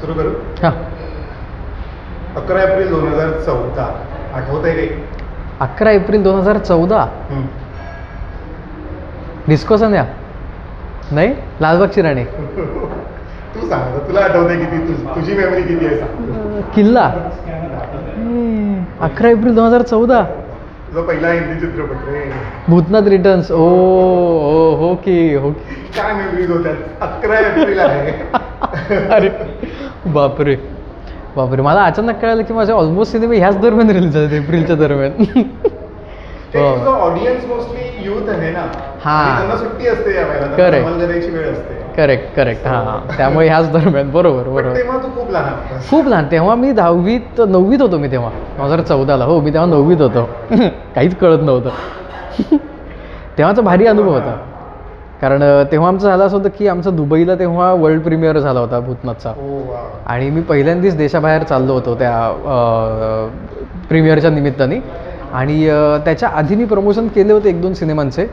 सुरू करू. हां. 11 एप्रिल 2014 आठवत आहे काही? 11 एप्रिल 2014 डिस्को संध्या नाही, लालबागची राणी. तू सांग, तुला आठवत आहे किती? तुझी मेमरी किती आहे सांग. किल्ला 11 एप्रिल 2014 तुझा पहिला हिंदी चित्रपट रे. भूतनाथ रिटर्न्स. ओ हो की हो. काय मेमरीज होत्या? 11 एप्रिल आहे. अरे बापरे बापरे, मला अचानक कळालं की माझे ऑलमोस्ट सिनेमे ह्याच दरम्यान रिलीज झाले, एप्रिलच्या दरम्यान. ऑडियन्स मोस्टली यूथ आहे ना. हां. त्यांना सुट्टी असते या वेळेला, करेक्ट करायची वेळ असते. करेक्ट हां, त्यामुळे ह्याच दरम्यान. बरोबर. तेव्हा तू खूप लहान होतास. खूप लहान. तेव्हा मी 9वीत होतो मी तेव्हा 2014ला. हो, मी तेव्हा 9वीत होतो. काहीच कळत नव्हतं. तेव्हाचा भारी अनुभव होता. कारण तेव्हा आमचं झालं असं होतं की आमचं दुबईला तेव्हा वर्ल्ड प्रीमियर झाला होता भूतनाथचा. आणि मी पहिल्यांदाच देशाबाहेर चाललो होतो त्या प्रीमियरच्या निमित्ताने. आणि त्याच्या आधी मी प्रमोशन केले होते 1-2 सिनेमांचे.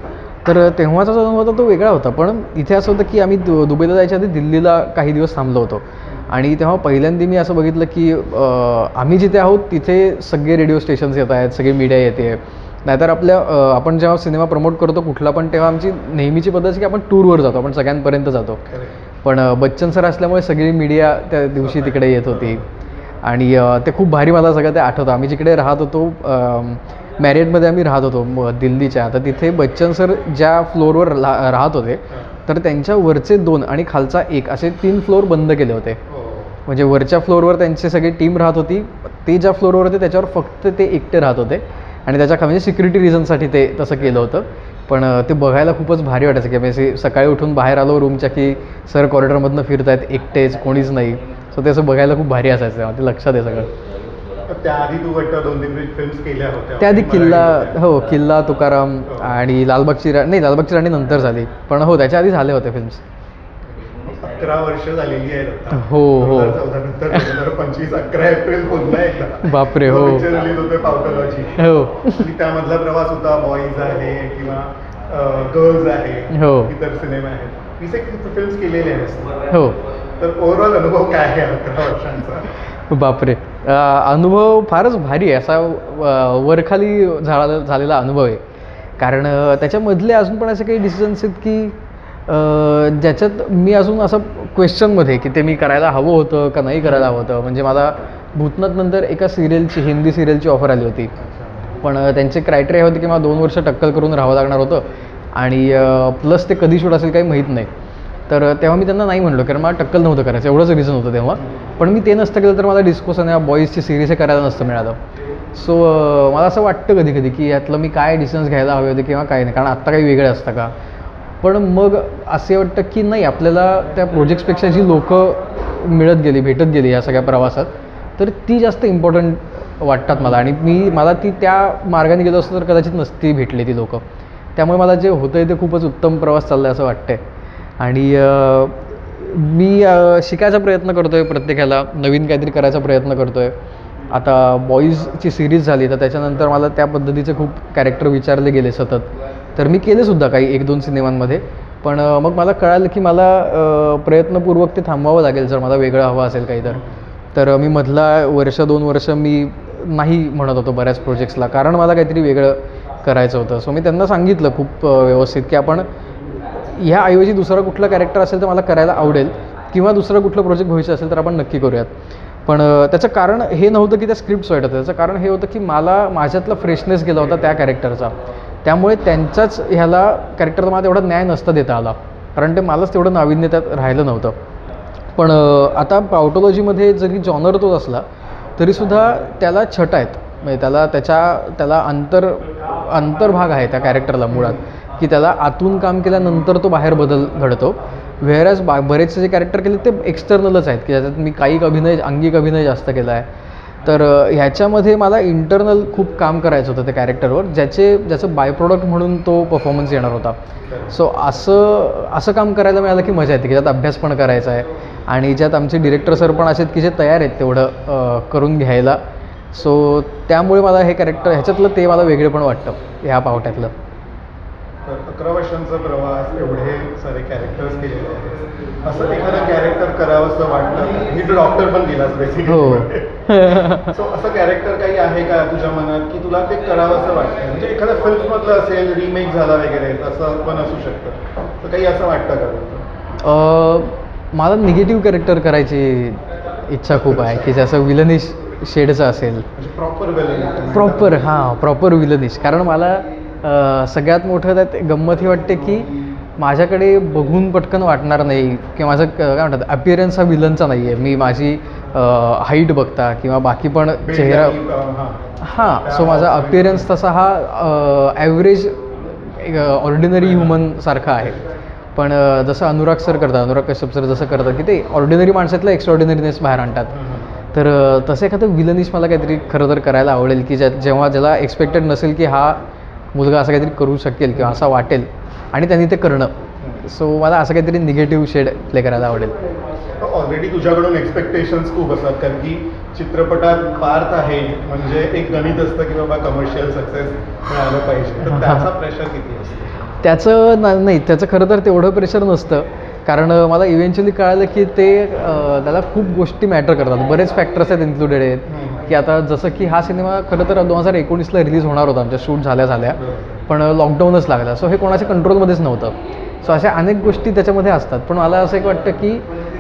तर तेव्हाचा जो अनुभव होता तो वेगळा होता. पण इथे असं होतं की आम्ही दुबईला जायच्या आधी दिल्लीला काही दिवस थांबलो होतो. आणि तेव्हा पहिल्यांदा मी असं बघितलं की आम्ही जिथे आहोत तिथे सगळे रेडिओ स्टेशन्स येत आहेत, सगळी मीडिया येते. नाहीतर आपण जेव्हा सिनेमा प्रमोट करतो कुठला पण, तेव्हा आमची नेहमीची पद्धत की आपण टूरवर जातो, आपण सगळ्यांपर्यंत जातो. पण बच्चन सर असल्यामुळे सगळी मीडिया त्या दिवशी तिकडे येत होती. आणि ते खूप भारी, मला सगळं ते आठवतं. आम्ही जिकडे राहत होतो मॅरियटमध्ये आम्ही राहत होतो दिल्लीच्या. तर तिथे बच्चन सर ज्या फ्लोअरवर राहत होते तर त्यांच्या वरचे 2 आणि खालचा 1 असे 3 फ्लोअर बंद केले होते. म्हणजे वरच्या फ्लोअरवर त्यांची सगळी टीम राहत होती. ते ज्या फ्लोअरवर होते त्याच्यावर फक्त ते एकटे राहत होते. आणि त्याच्या म्हणजे सिक्युरिटी रिझनसाठी ते तसं केलं होतं. पण ते बघायला खूपच भारी वाटायचं की आम्ही सकाळी उठून बाहेर आलो रूमच्या की सर कॉरिडॉरमधनं फिरत आहेत एकटेच, कोणीच नाही. सो ते असं बघायला खूप भारी असायचं तेव्हा, ते लक्षात आहे सगळं. त्याआधी तू वाटतं 2-3 फिल्म्स केल्या होत्या? त्याआधी किल्ला, तुकाराम आणि लालबागची राणी नंतर झाली. पण हो, त्याच्या आधी झाले होते फिल्म्स. 11 वर्ष झालेली आहेत. हो 2014 नंतर 2025 11 एप्रिल पुन्हा एकदा. बापरे हो. पिक्चर रिलीज होतोय पावटॉलॉजी. हो. आणि त्यामधला प्रवास होता बॉईज आहे किंवा गर्ल्स आहे, हो, इतर सिनेमे आहेत. 20 फिल्म्स केलेले आहेत. हो. तर ओव्हरऑल अनुभव काय आहे 11 वर्षांचा? बापरे, अनुभव फारच भारी आहे. असा वरखाली झालेला अनुभव आहे. कारण त्याच्यामधले अजून पण असे काही डिसिजन्स आहेत की ज्याच्यात मी अजून असं क्वेश्चनमध्ये की ते मी करायला हवं होतं का नाही करायला हवं होतं. म्हणजे मला भूतनाथनंतर एका हिंदी सिरियलची ऑफर आली होती. पण त्यांचे क्रायटेरिया होते की मला 2 वर्ष टक्कल करून राहावं लागणार होतं. आणि प्लस ते कधी शूट असेल काही माहीत नाही. तर तेव्हा मी त्यांना नाही म्हणलो, कारण मला टक्कल नव्हतं करायचं, एवढंच रिझन होतं तेव्हा. पण मी ते नसतं केलं तर मला डिस्कोसन या बॉईजची सिरीज हे करायला नसतं मिळालं. सो मला असं वाटतं कधी कधी की यातलं मी काय डिसिजन्स घ्यायला हवे होते किंवा काय नाही, कारण आत्ता काही वेगळं असतं का. पण मग असे वाटतं की नाही, आपल्याला त्या प्रोजेक्ट्सपेक्षा जी लोकं भेटत गेली या सगळ्या प्रवासात, तर ती जास्त इम्पॉर्टंट वाटतात मला. आणि मला ती त्या मार्गाने गेलो असतो तर कदाचित नसती भेटली ती लोकं. त्यामुळे मला जे होतं आहे ते खूपच उत्तम प्रवास चालला आहे असं वाटतं आहे. आणि मी शिकायचा प्रयत्न करतो आहे, प्रत्येकाला नवीन काहीतरी करायचा प्रयत्न करतो आहे. आता बॉईजची सिरीज झाली तर त्याच्यानंतर मला त्या पद्धतीचे खूप कॅरेक्टर विचारले गेले सतत. तर मी केलेसुद्धा काही 1-2 सिनेमांमध्ये. पण मग मला कळालं की मला प्रयत्नपूर्वक ते थांबवावं लागेल जर मला वेगळं हवं असेल काही. तर मी मधला 1-2 वर्ष मी नाही म्हणत होतो बऱ्याच प्रोजेक्ट्सला, कारण मला काहीतरी वेगळं करायचं होतं. सो मी त्यांना सांगितलं खूप व्यवस्थित की आपण ह्याऐवजी दुसरा कुठला कॅरेक्टर असेल तर मला करायला आवडेल, किंवा दुसरं कुठलं प्रोजेक्ट व्हायचं असेल तर आपण नक्की करूयात. पण त्याचं कारण हे नव्हतं की त्या स्क्रिप्ट्स वाईट होतं. त्याचं कारण हे होतं की माझ्यातला फ्रेशनेस गेला होता त्या कॅरेक्टरचा. त्यामुळे त्यांच्याच कॅरेक्टरला मला तेवढा न्याय नसता देता आला, कारण ते मलाच तेवढं नाविन्य त्यात राहिलं नव्हतं. पण आता पावटॉलॉजीमध्ये जरी जॉनर तोच असला तरीसुद्धा त्याला छटा आहेत. म्हणजे त्याला अंतर्भाग आहे त्या कॅरेक्टरला मुळात, की त्याला आतून काम केल्यानंतर तो बाहेर बदल घडतो. व्हेअरॅज बरेचसे जे कॅरेक्टर केले ते एक्सटर्नलच आहेत, की ज्याच्यात मी काही अंगिक अभिनय जास्त केला आहे. तर ह्याच्यामध्ये मला इंटरनल खूप काम करायचं होतं त्या कॅरेक्टरवर, ज्याचं बाय प्रोडक्ट म्हणून तो परफॉर्मन्स येणार होता. सो असं काम करायला मिळालं की मजा येते, की ज्यात अभ्यास पण करायचा आहे आणि ज्यात आमचे डिरेक्टर सर पण असे की जे तयार आहेत तेवढं करून घ्यायला. सो त्यामुळे मला हे कॅरेक्टर ह्याच्यातलं ते मला वेगळं पण वाटतं ह्या पावट्यातलं. तर 11 वर्षांचा प्रवास, एवढे सारे कॅरेक्टर्स केलेले आहेत, असं एखादं कॅरेक्टर करावं असं वाटतं. मी तर डॉक्टर पण केलास हो. बेसिकली. सो असं कॅरेक्टर काही आहे का तुझ्या मनात की तुला ते करावं असं वाटतं? म्हणजे एखाद्या फिल्ममधलं असेल, रिमेक झाला वगैरे असं पण असू शकतं, तर काही असं वाटतं का तुला? मला निगेटिव्ह कॅरेक्टर करायची इच्छा खूप आहे, की जसं विलनिश शेडचं असेल. म्हणजे प्रॉपर वेल प्रॉपर विलनिश. कारण मला सगळ्यात मोठं त्यात गंमत ही वाटते की माझ्याकडे बघून पटकन वाटणार नाही किंवा माझं काय म्हणतात अपिअरन्स हा विलनचा नाही आहे. मी माझी हाईट बघता किंवा बाकी पण चेहरा सो माझा अपिअरन्स तसा हा ॲव्हरेज ऑर्डिनरी ह्युमनसारखा आहे. पण जसं अनुराग कश्यप सर जसं करतात की ते ऑर्डिनरी माणसातलं एक्स्ट्रॉर्डिनरीनेस बाहेर आणतात. तर तसं एखादं विलनिश मला काहीतरी खरं तर करायला आवडेल की जेव्हा ज्याला एक्सपेक्टेड नसेल की हा मुलगा असं काहीतरी करू शकेल किंवा असा वाटेल आणि त्यांनी ते करणं. सो मला असं काहीतरी निगेटिव्ह शेड प्ले करायला आवडेल. ऑलरेडी तुझ्याकडून एक्सपेक्टेशन्स खूप असतात, कारण की चित्रपटात पार्थ आहे म्हणजे एक गणित असतं की बाबा कमर्शियल सक्सेस मिळालं पाहिजे, तर त्याचा प्रेशर किती असतो? त्याचं नाही, त्याचं खरं तर तेवढं प्रेशर नसतं. कारण मला इव्हेंच्युअली कळालं की ते त्याला खूप गोष्टी मॅटर करतात, बरेच फॅक्टर्स आहेत इन्क्लुडेड आहेत. की आता जसं की हा सिनेमा खरं तर 2019ला रिलीज होणार होता, आमच्या शूट झाल्या पण लॉकडाऊनच लागला. सो हे कोणाच्या कंट्रोलमध्येच नव्हतं. सो अशा अनेक गोष्टी त्याच्यामध्ये असतात. पण मला असं एक वाटतं की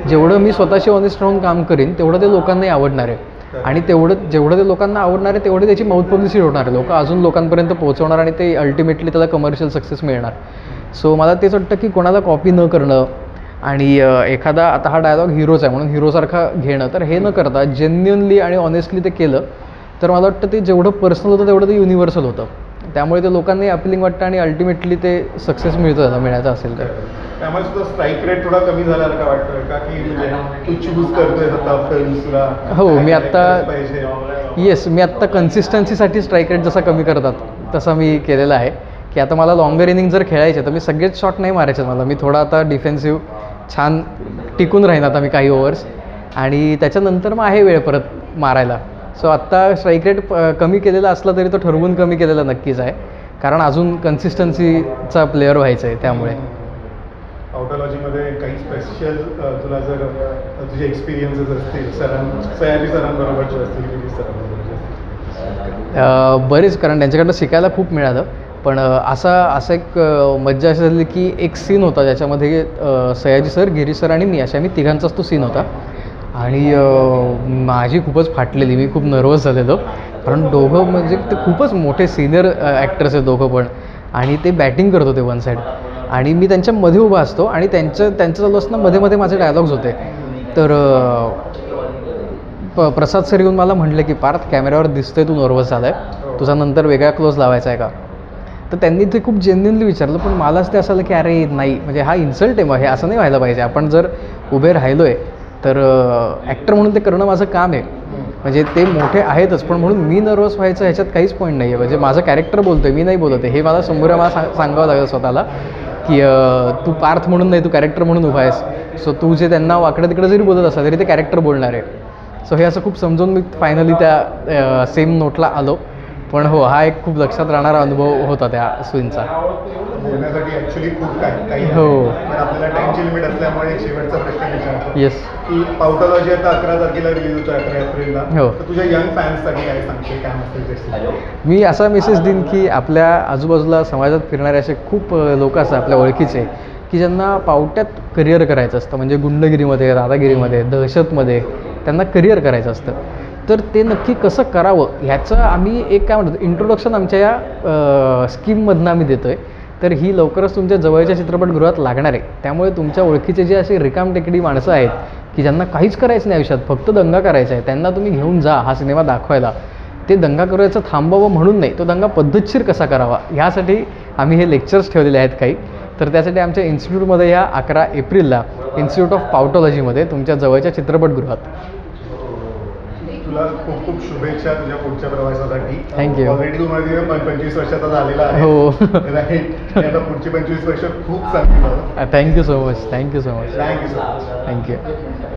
जेवढं मी स्वतःशी ऑनेस्ट राहून काम करीन तेवढं ते लोकांनाही आवडणार आहे. आणि जेवढं ते लोकांना आवडणार आहे तेवढी त्याची माउथ पब्लिसिटी होणार आहे. लोक अजून लोकांपर्यंत पोहोचवणार आणि ते अल्टिमेटली त्याला कमर्शियल सक्सेस मिळणार. सो मला तेच वाटतं की कोणाला कॉपी न करणं आणि एखादा आता हा डायलॉग हिरोच आहे म्हणून हिरोसारखा घेणं, तर हे न करता जेन्युअनली आणि ऑनेस्टली ते केलं तर मला वाटतं ते जेवढं पर्सनल होतं तेवढं ते युनिव्हर्सल होतं. त्यामुळे ते लोकांनाही अपीलिंग वाटतं आणि अल्टिमेटली ते सक्सेस त्याला मिळायचं असेल तर. त्यामुळे सुद्धा स्ट्राईक रेट थोडा कमी झाला का वाटतं का, की म्हणजे तू चूज करतोय आता फिल्म्सला? हो, मी आत्ता कन्सिस्टन्सीसाठी स्ट्राईक रेट जसा कमी करतात तसा मी केलेला आहे. की आता मला लॉंगर इनिंग जर खेळायचे तर मी सगळेच शॉट नाही मारायचे. मी थोडा आता डिफेन्सिव्ह छान टिकून राहीन आता मी काही ओव्हर्स, आणि त्याच्यानंतर मग आहे वेळ परत मारायला. सो आत्ता स्ट्राईक रेट कमी केलेला असला तरी तो ठरवून कमी केलेला नक्कीच आहे, कारण अजून कन्सिस्टन्सीचा प्लेअर व्हायचं आहे. त्यामुळे पावटॉलॉजीमध्ये काही स्पेशल तुला जर तुझे एक्सपिरियन्सेस असतील सयाजी सरांबरोबरचे असतील, गिरीश सरांबरोबरचे बरेच, कारण त्यांच्याकडनं शिकायला खूप मिळालं. पण असं एक मज्जा अशी झाली की एक सीन होता ज्याच्यामध्ये सयाजी सर, गिरीश सर आणि मी अशा आम्ही तिघांचाच तो सीन होता. आणि माझी खूपच फाटलेली, मी खूप नर्वस झालेलो, कारण दोघं म्हणजे ते खूपच मोठे सिनियर ॲक्टर्स आहेत दोघं पण, आणि ते बॅटिंग करत होते वन साईड आणि मी त्यांच्यामध्ये उभा असतो आणि त्यांचं चालू असताना मध्ये माझे डायलॉग्स होते. तर प्रसाद सर येऊन मला म्हटले की पार्थ, कॅमेऱ्यावर दिसतोय तू नर्वस झाला आहे, तुझा नंतर वेगळा क्लोज लावायचा आहे का? तर त्यांनी ते खूप जेन्युअनली विचारलं, पण मलाच ते असं आलं की अरे नाही, म्हणजे हा इन्सल्ट आहे, मग हे असं नाही व्हायला पाहिजे. आपण जर उभे राहिलो आहे तर ॲक्टर म्हणून ते करणं माझं काम आहे. म्हणजे ते मोठे आहेतच, पण म्हणून मी नर्वस व्हायचं ह्याच्यात काहीच पॉईंट नाही आहे. म्हणजे माझं कॅरेक्टर बोलतो आहे, मी नाही बोलत आहे, हे मला समोर मला सांगावं लागेल स्वतःला की तू पार्थ म्हणून नाही, तू कॅरेक्टर म्हणून उभा आहेस. सो तू जे त्यांना वाकडं तिकडं जरी बोलत असला तरी ते कॅरेक्टर बोलणार आहे. सो हे असं खूप समजून मी फायनली त्या सेम नोटला आलो. पण हो, हा एक खूप लक्षात राहणारा अनुभव होता त्या सीनचा. बोलण्यासाठी ॲक्च्युली खूप काही हो, पण आपल्याला टाईमची लिमिट असल्यामुळे एक शेवटचा प्रश्न विचारतो. येस. की पावटॉलॉजी आता 11 तारखेला रिलीज होतो, 11 एप्रिलला. हो. तर तुझ्या यंग फॅन्ससाठी काय सांगते, काय मेसेज? मी असा मेसेज देईन की आपल्या आजूबाजूला समाजात फिरणारे असे खूप लोक असतात आपल्या ओळखीचे की ज्यांना पावट्यात करिअर करायचं असतं, म्हणजे गुंडगिरीमध्ये, दादागिरीमध्ये, दहशतमध्ये त्यांना करिअर करायचं असतं. तर ते नक्की कसं करावं ह्याचं आम्ही एक काय म्हणतो इंट्रोडक्शन आमच्या या स्कीममधनं आम्ही देतो आहे. तर ही लवकरच तुमच्या जवळच्या चित्रपटगृहात लागणार आहे. त्यामुळे तुमच्या ओळखीचे जे असे रिकामटेकडी माणसं आहेत की ज्यांना काहीच करायचं नाही आयुष्यात, फक्त दंगा करायचा आहे, त्यांना तुम्ही घेऊन जा हा सिनेमा दाखवायला. ते दंगा करायचं थांबावं म्हणून नाही, तो दंगा पद्धतशीर कसा करावा ह्यासाठी आम्ही हे लेक्चर्स ठेवलेले आहेत काही. तर त्यासाठी आमच्या इन्स्टिट्यूटमध्ये या 11 एप्रिलला इन्स्टिट्यूट ऑफ पावटॉलॉजीमध्ये तुमच्या जवळच्या चित्रपटगृहात. तुला खूप खूप शुभेच्छा तुझ्या पुढच्या प्रवासासाठी. थँक्यू. ऑलरेडी तू मध्ये 25 वर्षाचा झालेला आहे. हो. राईट. आता पुढची 25 वर्ष खूप चांगली. Thank you so much. Thank you so much. Thank you.